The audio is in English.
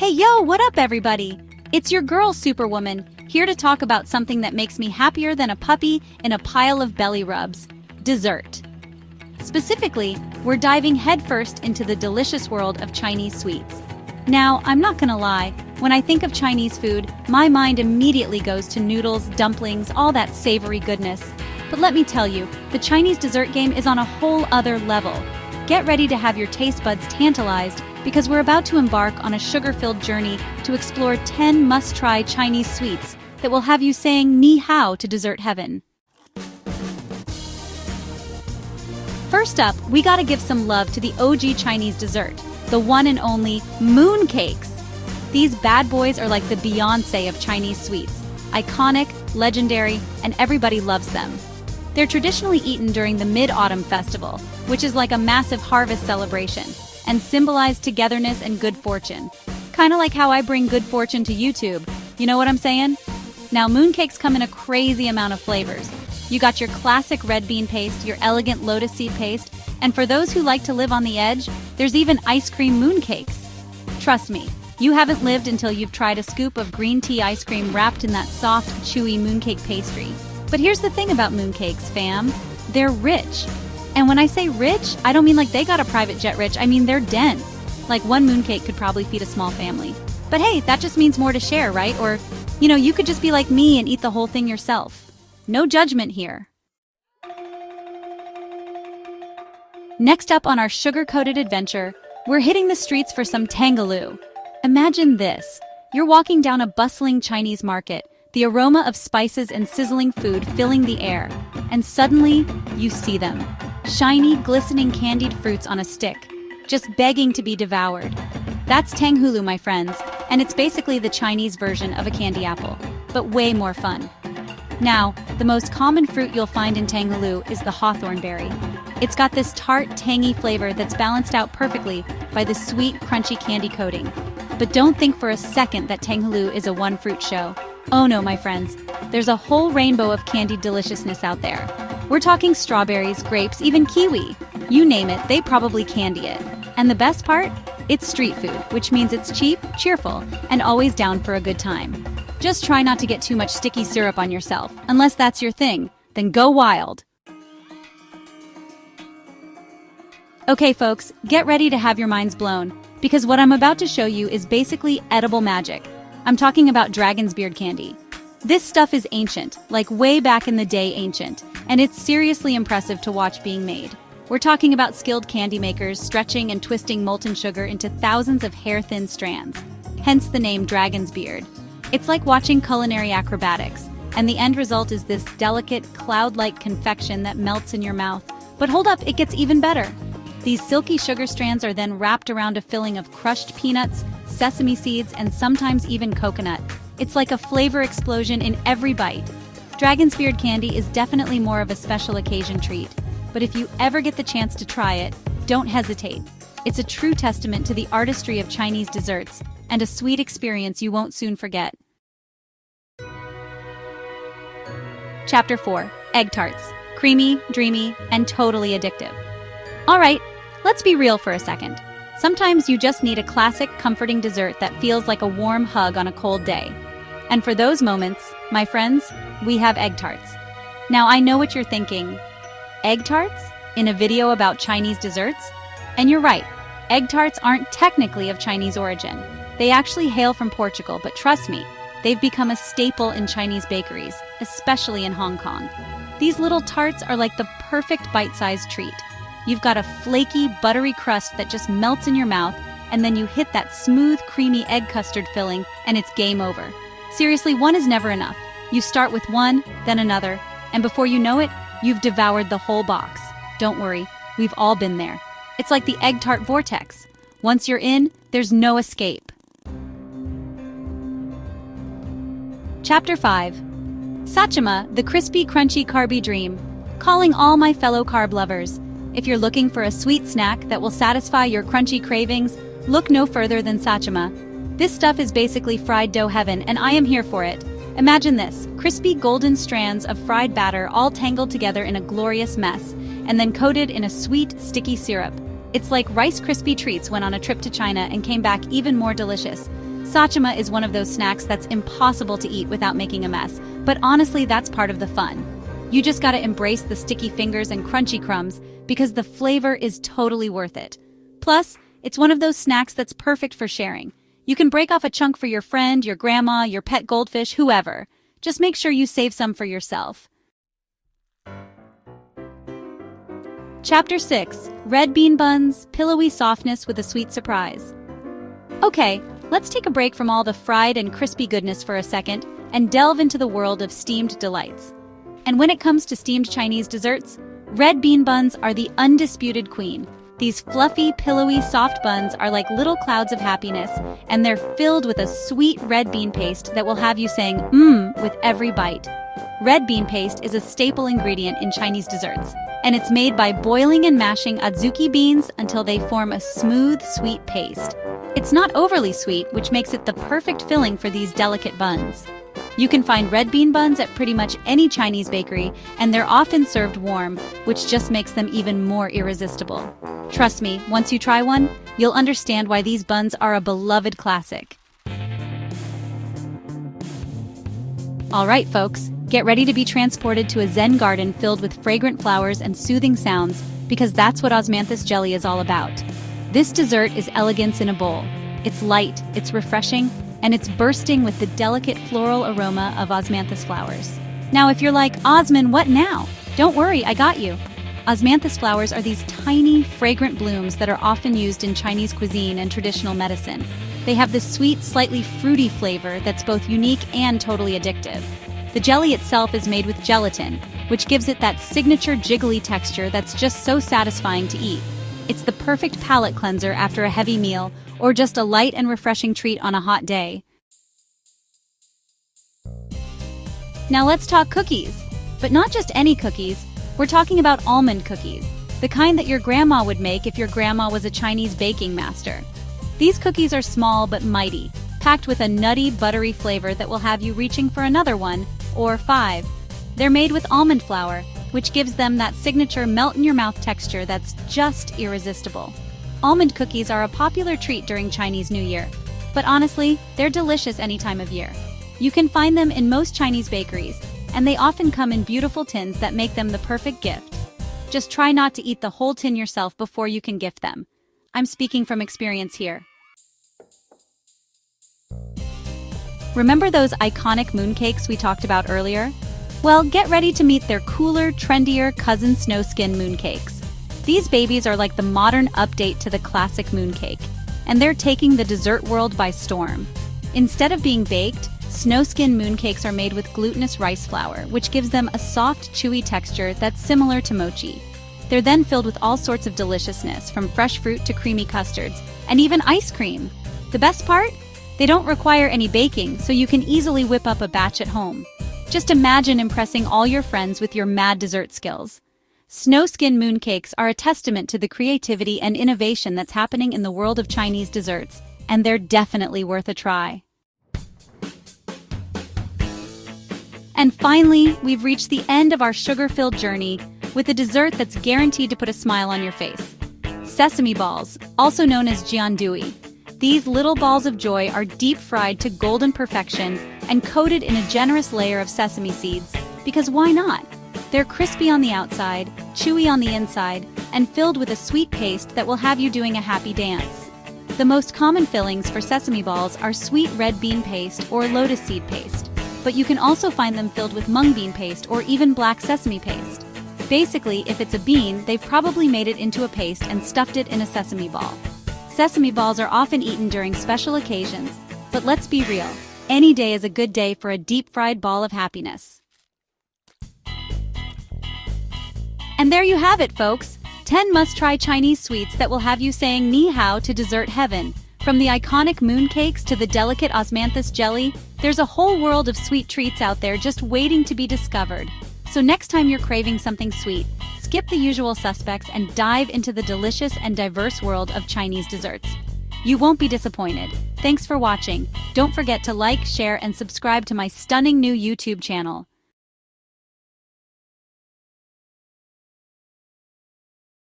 Hey yo, what up everybody? It's your girl Superwoman, here to talk about something that makes me happier than a puppy in a pile of belly rubs. Dessert. Specifically, we're diving headfirst into the delicious world of Chinese sweets. Now, I'm not gonna lie, when I think of Chinese food, my mind immediately goes to noodles, dumplings, all that savory goodness. But let me tell you, the Chinese dessert game is on a whole other level. Get ready to have your taste buds tantalized because we're about to embark on a sugar-filled journey to explore 10 must-try Chinese sweets that will have you saying ni hao to dessert heaven. First up, we gotta give some love to the OG Chinese dessert, the one and only mooncakes. These bad boys are like the Beyoncé of Chinese sweets, iconic, legendary, and everybody loves them. They're traditionally eaten during the Mid-Autumn Festival, which is like a massive harvest celebration, and symbolize togetherness and good fortune. Kinda like how I bring good fortune to YouTube, you know what I'm saying? Now, mooncakes come in a crazy amount of flavors. You got your classic red bean paste, your elegant lotus seed paste, and for those who like to live on the edge, there's even ice cream mooncakes. Trust me, you haven't lived until you've tried a scoop of green tea ice cream wrapped in that soft, chewy mooncake pastry. But here's the thing about mooncakes, fam. They're rich. And when I say rich, I don't mean like they got a private jet rich, I mean they're dense. Like one mooncake could probably feed a small family. But hey, that just means more to share, right? Or, you could just be like me and eat the whole thing yourself. No judgment here. Next up on our sugar-coated adventure, we're hitting the streets for some tangaloo. Imagine this. You're walking down a bustling Chinese market, the aroma of spices and sizzling food filling the air, and suddenly, you see them. Shiny, glistening candied fruits on a stick, just begging to be devoured. That's tanghulu, my friends, and it's basically the Chinese version of a candy apple, but way more fun. Now, the most common fruit you'll find in tanghulu is the hawthorn berry. It's got this tart, tangy flavor that's balanced out perfectly by the sweet, crunchy candy coating. But don't think for a second that tanghulu is a one-fruit show. Oh no, my friends, there's a whole rainbow of candied deliciousness out there. We're talking strawberries, grapes, even kiwi. You name it, they probably candy it. And the best part? It's street food, which means it's cheap, cheerful, and always down for a good time. Just try not to get too much sticky syrup on yourself. Unless that's your thing, then go wild. Okay folks, get ready to have your minds blown, because what I'm about to show you is basically edible magic. I'm talking about dragon's beard candy. This stuff is ancient, like way back in the day ancient, and it's seriously impressive to watch being made. We're talking about skilled candy makers stretching and twisting molten sugar into thousands of hair-thin strands, hence the name dragon's beard. It's like watching culinary acrobatics, and the end result is this delicate, cloud-like confection that melts in your mouth. But hold up, it gets even better. These silky sugar strands are then wrapped around a filling of crushed peanuts, sesame seeds, and sometimes even coconut. It's like a flavor explosion in every bite. Dragon's beard candy is definitely more of a special occasion treat, but if you ever get the chance to try it, don't hesitate. It's a true testament to the artistry of Chinese desserts, and a sweet experience you won't soon forget. Chapter 4. Egg Tarts. Creamy, dreamy, and totally addictive. Alright, let's be real for a second. Sometimes you just need a classic, comforting dessert that feels like a warm hug on a cold day. And for those moments, my friends, we have egg tarts. Now I know what you're thinking. Egg tarts? In a video about Chinese desserts? And you're right, egg tarts aren't technically of Chinese origin. They actually hail from Portugal, but trust me, they've become a staple in Chinese bakeries, especially in Hong Kong. These little tarts are like the perfect bite-sized treat. You've got a flaky, buttery crust that just melts in your mouth, and then you hit that smooth, creamy egg custard filling, and it's game over. Seriously, one is never enough. You start with one, then another, and before you know it, you've devoured the whole box. Don't worry, we've all been there. It's like the egg tart vortex. Once you're in, there's no escape. Chapter 5. Sachima, the crispy, crunchy Carby dream. Calling all my fellow carb lovers. If you're looking for a sweet snack that will satisfy your crunchy cravings, look no further than Sachima. This stuff is basically fried dough heaven, and I am here for it. Imagine this, crispy golden strands of fried batter all tangled together in a glorious mess, and then coated in a sweet, sticky syrup. It's like Rice Krispie treats went on a trip to China and came back even more delicious. Sachima is one of those snacks that's impossible to eat without making a mess, but honestly, that's part of the fun. You just gotta embrace the sticky fingers and crunchy crumbs because the flavor is totally worth it. Plus, it's one of those snacks that's perfect for sharing. You can break off a chunk for your friend, your grandma, your pet goldfish, whoever. Just make sure you save some for yourself. Chapter 6. Red Bean Buns, Pillowy Softness with a Sweet Surprise. Okay, let's take a break from all the fried and crispy goodness for a second and delve into the world of steamed delights. And when it comes to steamed Chinese desserts, red bean buns are the undisputed queen. These fluffy, pillowy, soft buns are like little clouds of happiness, and they're filled with a sweet red bean paste that will have you saying, mmm, with every bite. Red bean paste is a staple ingredient in Chinese desserts, and it's made by boiling and mashing adzuki beans until they form a smooth, sweet paste. It's not overly sweet, which makes it the perfect filling for these delicate buns. You can find red bean buns at pretty much any Chinese bakery, and they're often served warm, which just makes them even more irresistible. Trust me, once you try one, you'll understand why these buns are a beloved classic. All right, folks, get ready to be transported to a Zen garden filled with fragrant flowers and soothing sounds, because that's what osmanthus jelly is all about. This dessert is elegance in a bowl. It's light, it's refreshing, and it's bursting with the delicate floral aroma of osmanthus flowers. Now, if you're like, Osman, what now? Don't worry, I got you. Osmanthus flowers are these tiny, fragrant blooms that are often used in Chinese cuisine and traditional medicine. They have this sweet, slightly fruity flavor that's both unique and totally addictive. The jelly itself is made with gelatin, which gives it that signature jiggly texture that's just so satisfying to eat. It's the perfect palate cleanser after a heavy meal, or just a light and refreshing treat on a hot day. Now let's talk cookies. But not just any cookies. We're talking about almond cookies, the kind that your grandma would make if your grandma was a Chinese baking master. These cookies are small but mighty, packed with a nutty, buttery flavor that will have you reaching for another one, or 5. They're made with almond flour, which gives them that signature melt-in-your-mouth texture that's just irresistible. Almond cookies are a popular treat during Chinese New Year, but honestly, they're delicious any time of year. You can find them in most Chinese bakeries, and they often come in beautiful tins that make them the perfect gift. Just try not to eat the whole tin yourself before you can gift them. I'm speaking from experience here. Remember those iconic mooncakes we talked about earlier? Well, get ready to meet their cooler, trendier cousin snowskin mooncakes. These babies are like the modern update to the classic mooncake, and they're taking the dessert world by storm. Instead of being baked, snowskin mooncakes are made with glutinous rice flour, which gives them a soft, chewy texture that's similar to mochi. They're then filled with all sorts of deliciousness, from fresh fruit to creamy custards, and even ice cream. The best part? They don't require any baking, so you can easily whip up a batch at home. Just imagine impressing all your friends with your mad dessert skills. Snowskin mooncakes are a testament to the creativity and innovation that's happening in the world of Chinese desserts, and they're definitely worth a try. And finally, we've reached the end of our sugar-filled journey with a dessert that's guaranteed to put a smile on your face. Sesame balls, also known as jiandui. These little balls of joy are deep-fried to golden perfection and coated in a generous layer of sesame seeds, because why not? They're crispy on the outside, chewy on the inside, and filled with a sweet paste that will have you doing a happy dance. The most common fillings for sesame balls are sweet red bean paste or lotus seed paste, but you can also find them filled with mung bean paste or even black sesame paste. Basically, if it's a bean, they've probably made it into a paste and stuffed it in a sesame ball. Sesame balls are often eaten during special occasions, but let's be real, any day is a good day for a deep-fried ball of happiness. And there you have it, folks! 10 must-try Chinese sweets that will have you saying ni hao to dessert heaven. From the iconic mooncakes to the delicate osmanthus jelly, there's a whole world of sweet treats out there just waiting to be discovered. So next time you're craving something sweet, skip the usual suspects and dive into the delicious and diverse world of Chinese desserts. You won't be disappointed. Thanks for watching. Don't forget to like, share, and subscribe to my stunning new YouTube channel.